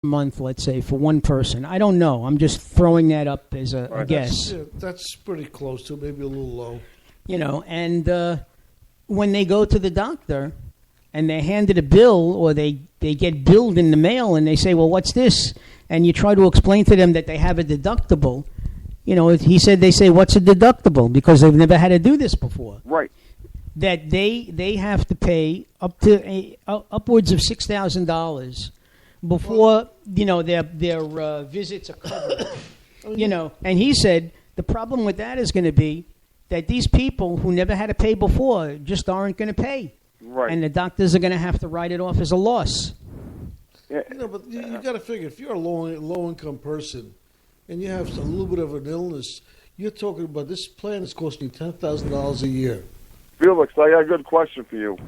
month, let's say, for one person. I don't know. I'm just throwing that up as a guess. That's pretty close to maybe a little low. And when they go to the doctor and they're handed a bill or they get billed in the mail and they say, well, what's this? And you try to explain to them that they have a deductible. He said they say, what's a deductible? Because they've never had to do this before. Right. That they have to pay up to upwards of $6,000 before their visits are covered. And he said the problem with that is going to be that these people who never had to pay before just aren't going to pay. Right. And the doctors are going to have to write it off as a loss. Yeah. But you got to figure, if you're a low-income person and you have a little bit of an illness, you're talking about this plan is costing you $10,000 a year. Felix, I got a good question for you.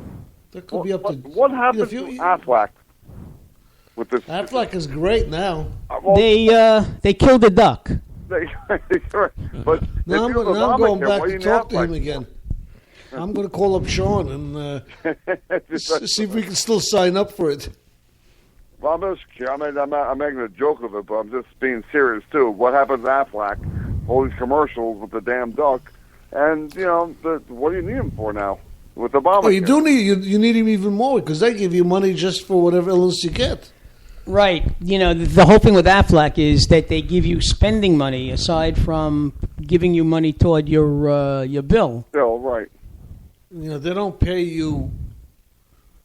That could be up to... What happened to Aflac with this? Aflac is great now. They killed a duck. But now I'm going back to talk to him again. I'm going to call up Sean and see if we can still sign up for it. Well, I'm just kidding. I'm making a joke of it, but I'm just being serious, too. What happens to Aflac? All these commercials with the damn duck. And, what do you need them for now with Obama? Oh, you do you need him even more because they give you money just for whatever illness you get. Right. The whole thing with Aflac is that they give you spending money aside from giving you money toward your bill. Bill, right. They don't pay you.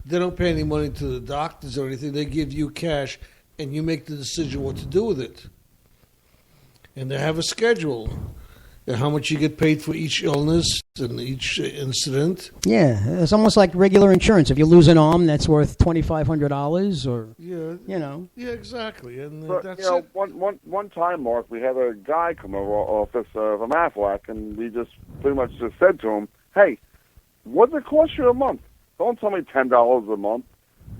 They don't pay any money to the doctors or anything. They give you cash, and you make the decision what to do with it. And they have a schedule. How much you get paid for each illness and each incident. Yeah, it's almost like regular insurance. If you lose an arm, that's worth $2,500 or, Yeah, exactly. And but, that's it. One time, Mark, we had a guy come over our office from Aflac, and we just pretty much just said to him, hey, what's it cost you a month? Don't tell me $10 a month.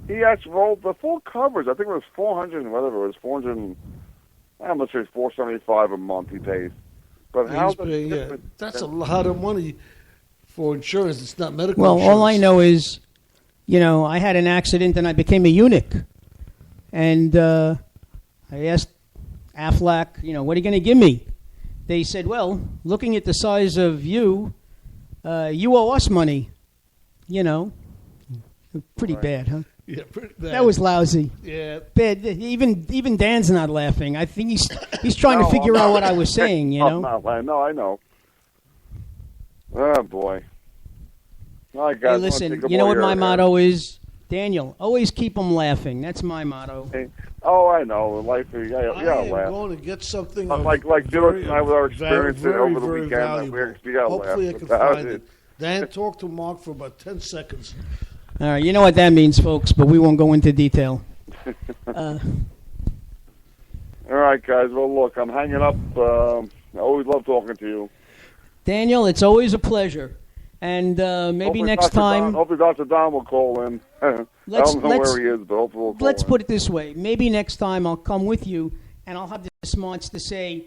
He actually rolled the full coverage. I think it was 400 and whatever it was, 400. I'm not sure it's 475 a month he pays. But that's a lot of money for insurance. It's not medical insurance. Well, all I know is, I had an accident and I became a eunuch. And I asked Aflac, what are you going to give me? They said, well, looking at the size of you, you owe us money. Pretty bad, huh? Yeah, pretty bad. That was lousy. Yeah, bad. Even Dan's not laughing. I think he's trying to figure out what I was saying. I'm not laughing. No, I know. Oh boy. All right, guys. Hey, listen. You know what my motto is, Daniel? Always keep them laughing. That's my motto. Hey. Oh, I know. Life, you gotta laugh. I'm going to get something. Like Felix and I with our experience over the weekend. We gotta Hopefully, laugh I can find it. Dan, talk to Mark for about 10 seconds. All right, you know what that means, folks, but we won't go into detail. All right, guys. Well, look, I'm hanging up. I always love talking to you. Daniel, it's always a pleasure. And maybe hopefully next time... Hopefully Dr. Don will call in. I don't know where he is, but hopefully we'll call Let's in. put it this way. Maybe next time I'll come with you, and I'll have the smarts to say,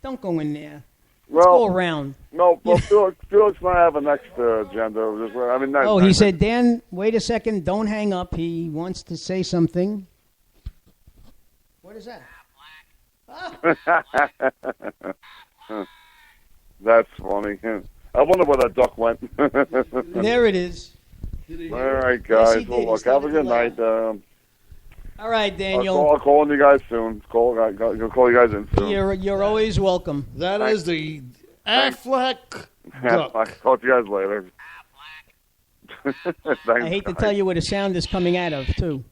don't go in there. Let's go around. No, well, Felix and I have a next agenda. He said, Dan, wait a second. Don't hang up. He wants to say something. What is that? That's funny. I wonder where that duck went. There it is. All right, guys. Yes, well, look, have a good night. All right, Daniel. I'll call on you guys soon. Call you guys in soon. You're always welcome. That is the Aflac duck. I'll talk to you guys later. Thanks, I hate to tell you where the sound is coming out of, too.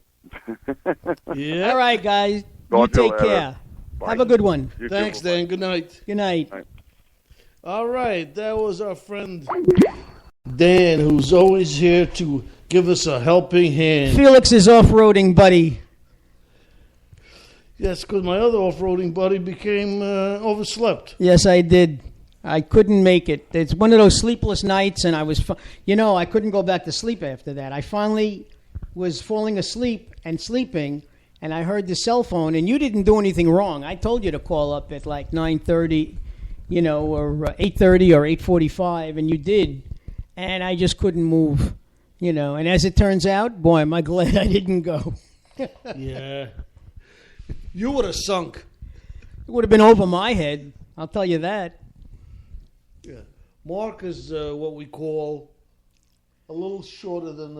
Yeah. All right, guys. You take care. Bye. Have a good one. Thanks, Dan. Good night. Good night. Bye. All right. That was our friend Dan, who's always here to give us a helping hand. Felix's off-roading buddy. Yes, because my other off-roading buddy became overslept. Yes, I did. I couldn't make it. It's one of those sleepless nights, and I was, I couldn't go back to sleep after that. I finally was falling asleep and sleeping, and I heard the cell phone, and you didn't do anything wrong. I told you to call up at like 9:30, or 8:30 or 8:45, and you did, and I just couldn't move, And as it turns out, boy, am I glad I didn't go. Yeah. You would have sunk. It would have been over my head. I'll tell you that. Yeah. Mark is what we call a little shorter than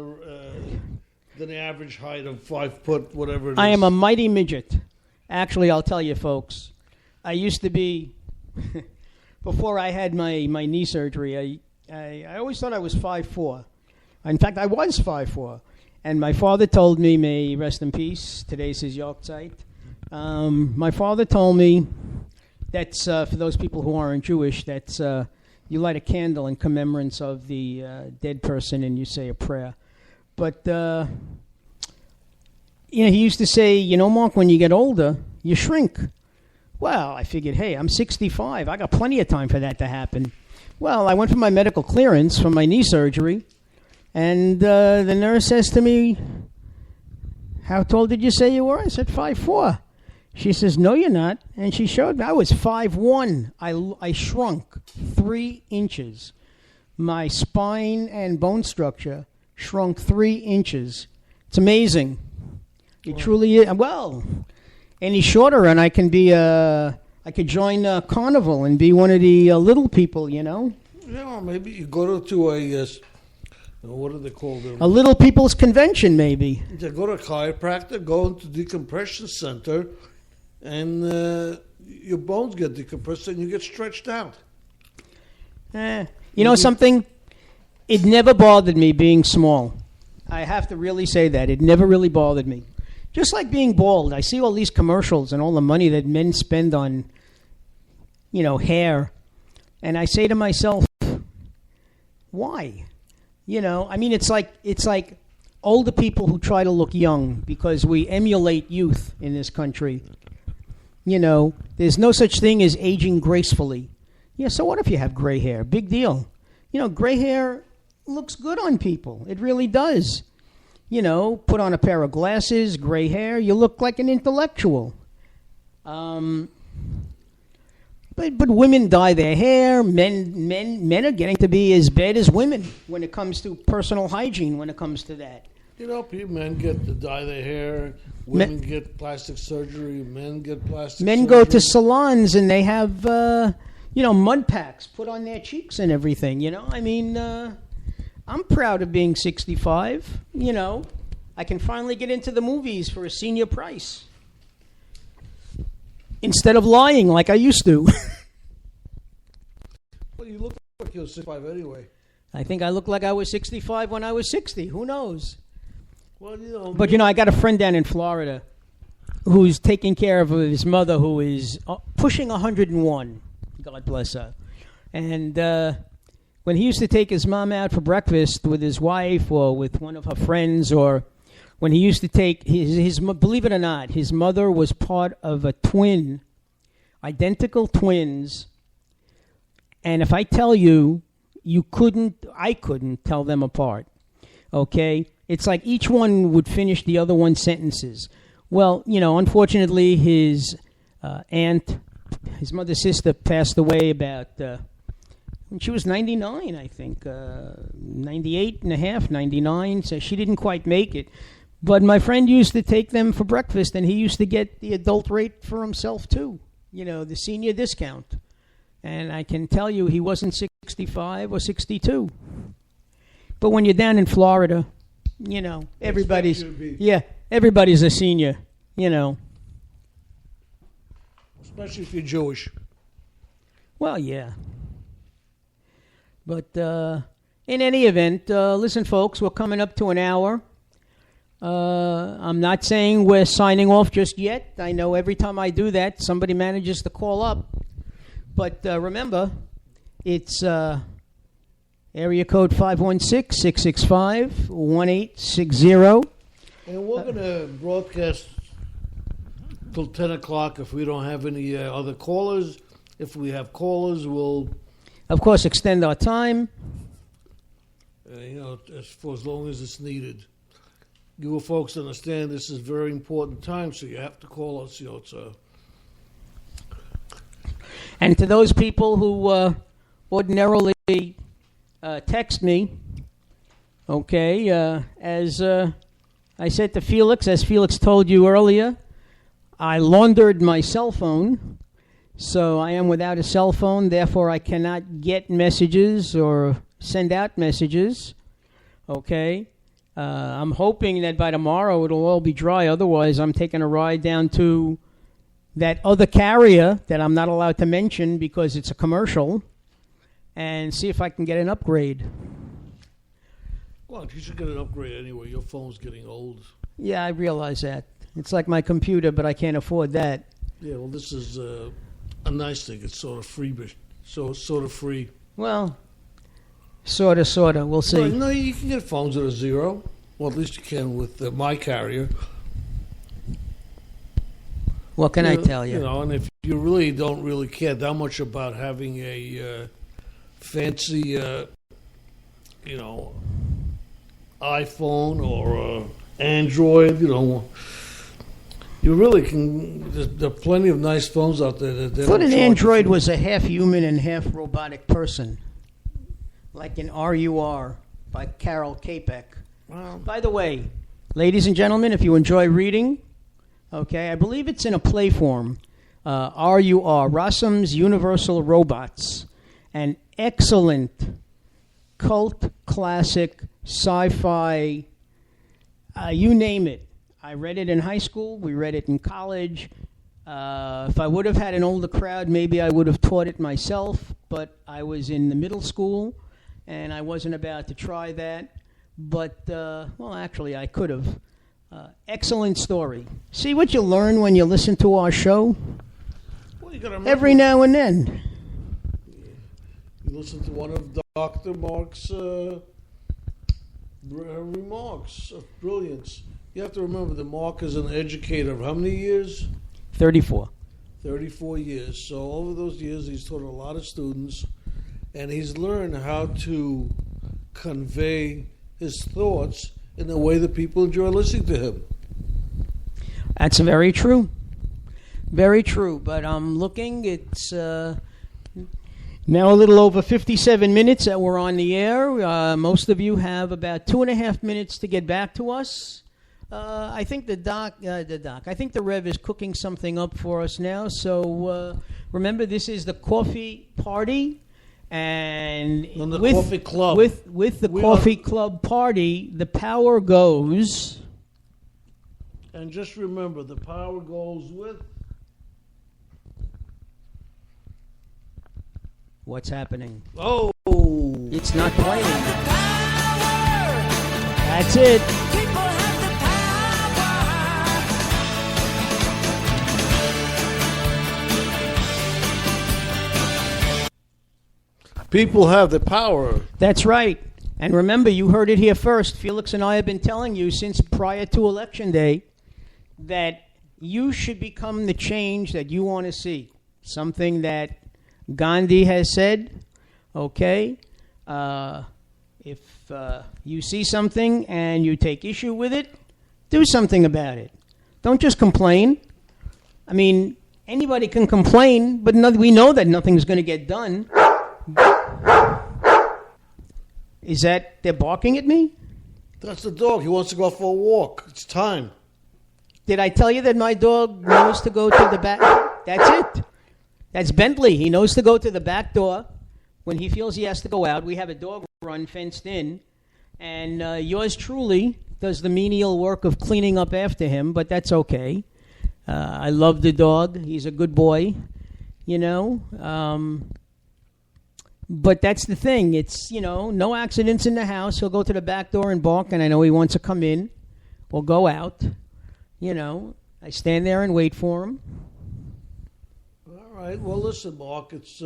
the average height of 5 foot, whatever it is. I am a mighty midget. Actually, I'll tell you, folks. I used to be, before I had my knee surgery, I always thought I was 5'4". In fact, I was 5'4". And my father told me, may he rest in peace, today's his Yorkzeit. My father told me that's, for those people who aren't Jewish, that's you light a candle in commemorance of the dead person and you say a prayer. But, he used to say, Mark, when you get older, you shrink. Well, I figured, hey, I'm 65. I got plenty of time for that to happen. Well, I went for my medical clearance for my knee surgery, and the nurse says to me, how tall did you say you were? I said 5'4". She says, no, you're not. And she showed me I was 5'1". I shrunk 3 inches. My spine and bone structure shrunk 3 inches. It's amazing. It truly is. Well, any shorter, and I can be I could join Carnival and be one of the little people, Yeah, maybe you go to a what do they call them? A little people's convention, maybe. You go to a chiropractor, go into decompression center, and your bones get decompressed and you get stretched out. You know something? It never bothered me being small. I have to really say that. It never really bothered me. Just like being bald. I see all these commercials and all the money that men spend on, hair. And I say to myself, why? It's like older people who try to look young because we emulate youth in this country. There's no such thing as aging gracefully. Yeah, so what if you have gray hair? Big deal. Gray hair looks good on people. It really does. Put on a pair of glasses, gray hair, you look like an intellectual. But women dye their hair. Men are getting to be as bad as women when it comes to personal hygiene. When it comes to that, men get to dye their hair. Women get plastic surgery. Men get plastic. Men surgery. go to salons and they have mud packs put on their cheeks and everything. I'm proud of being 65. I can finally get into the movies for a senior price instead of lying like I used to. Well, you look like you're 65 anyway. I think I look like I was 65 when I was 60. Who knows? Well, But, I got a friend down in Florida who's taking care of his mother who is pushing 101. God bless her. And when he used to take his mom out for breakfast with his wife or with one of her friends, or when he used to take his believe it or not, his mother was part of a twin, identical twins. And if I tell you, I couldn't tell them apart. Okay? It's like each one would finish the other one's sentences. Well, unfortunately, his aunt, his mother's sister, passed away about when she was 99, I think, 98 and a half, 99, so she didn't quite make it. But my friend used to take them for breakfast, and he used to get the adult rate for himself, too, the senior discount. And I can tell you he wasn't 65 or 62. But when you're down in Florida, everybody's a senior, Especially if you're Jewish. Well, yeah. But in any event, listen, folks, we're coming up to an hour. I'm not saying we're signing off just yet. I know every time I do that, somebody manages to call up. But remember, it's area code 516-665-1860. And we're going to broadcast till 10 o'clock if we don't have any other callers. If we have callers, we'll... Of course, extend our time. For as long as it's needed. You folks understand this is a very important time, so you have to call us. And to those people who ordinarily text me, okay, as I said to Felix, as Felix told you earlier, I laundered my cell phone, so I am without a cell phone. Therefore, I cannot get messages or send out messages. Okay? I'm hoping that by tomorrow it'll all be dry. Otherwise, I'm taking a ride down to that other carrier that I'm not allowed to mention because it's a commercial and see if I can get an upgrade. Well, you should get an upgrade anyway. Your phone's getting old. Yeah, I realize that. It's like my computer, but I can't afford that. Yeah, well, this is a nice thing. It's sort of free, sort of free. Well, sort of. We'll see. Well, no, you can get phones that are zero. Well, at least you can with my carrier. What can I tell you? You know, and if you really don't really care that much about having a fancy, iPhone or Android, you really can. There are plenty of nice phones out there. I thought an Android was a half human and half robotic person, like an RUR by Carol Capek. Well, by the way, ladies and gentlemen, if you enjoy reading, okay, I believe it's in a play form. RUR, Rossum's Universal Robots, an excellent cult classic sci-fi, you name it. I read it in high school. We read it in college. If I would have had an older crowd, maybe I would have taught it myself, but I was in the middle school, and I wasn't about to try that. But, actually, I could have. Excellent story. See what you learn when you listen to our show? Well, you gotta remember, every now and then. You listen to one of Dr. Mark's remarks of brilliance. You have to remember that Mark is an educator of how many years? 34. 34 years. So over those years, he's taught a lot of students, and he's learned how to convey his thoughts in a way that people enjoy listening to him. That's very true. Very true. But I'm looking, it's now a little over 57 minutes that we're on the air. Most of you have about 2.5 minutes to get back to us. I think I think the Rev is cooking something up for us now. So remember, this is the coffee party. And coffee club. With the coffee club party, the power goes. And just remember, the power goes with. What's happening? Oh, it's not playing. That's it. people have the power. That's right. And remember, you heard it here first. Felix and I have been telling you since prior to Election Day that you should become the change that you want to see. Something that Gandhi has said, okay? If you see something and you take issue with it, do something about it. Don't just complain. I mean, anybody can complain, but we know that nothing's going to get done. Is that they're barking at me? That's the dog. He wants to go for a walk. It's time. Did I tell you that my dog knows to go to the back? That's it. That's Bentley. He knows to go to the back door when he feels he has to go out. We have a dog run fenced in. And yours truly does the menial work of cleaning up after him, but that's okay. I love the dog. He's a good boy, you know. But that's the thing. It's, you know, no accidents in the house. He'll go to the back door and bark, and I know he wants to come in or go out. You know, I stand there and wait for him. All right. Well, listen, Mark, it's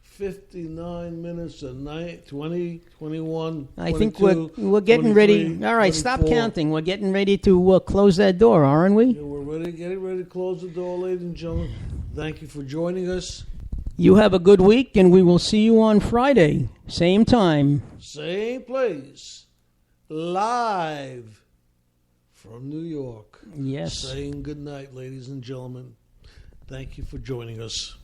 59 minutes a night, 20, 21, I think we're getting ready. All right, 24. Stop counting. We're getting ready to close that door, aren't we? Yeah, we're getting ready to close the door, ladies and gentlemen. Thank you for joining us. You have a good week, and we will see you on Friday. Same time. Same place. Live from New York. Yes. Saying good night, ladies and gentlemen. Thank you for joining us.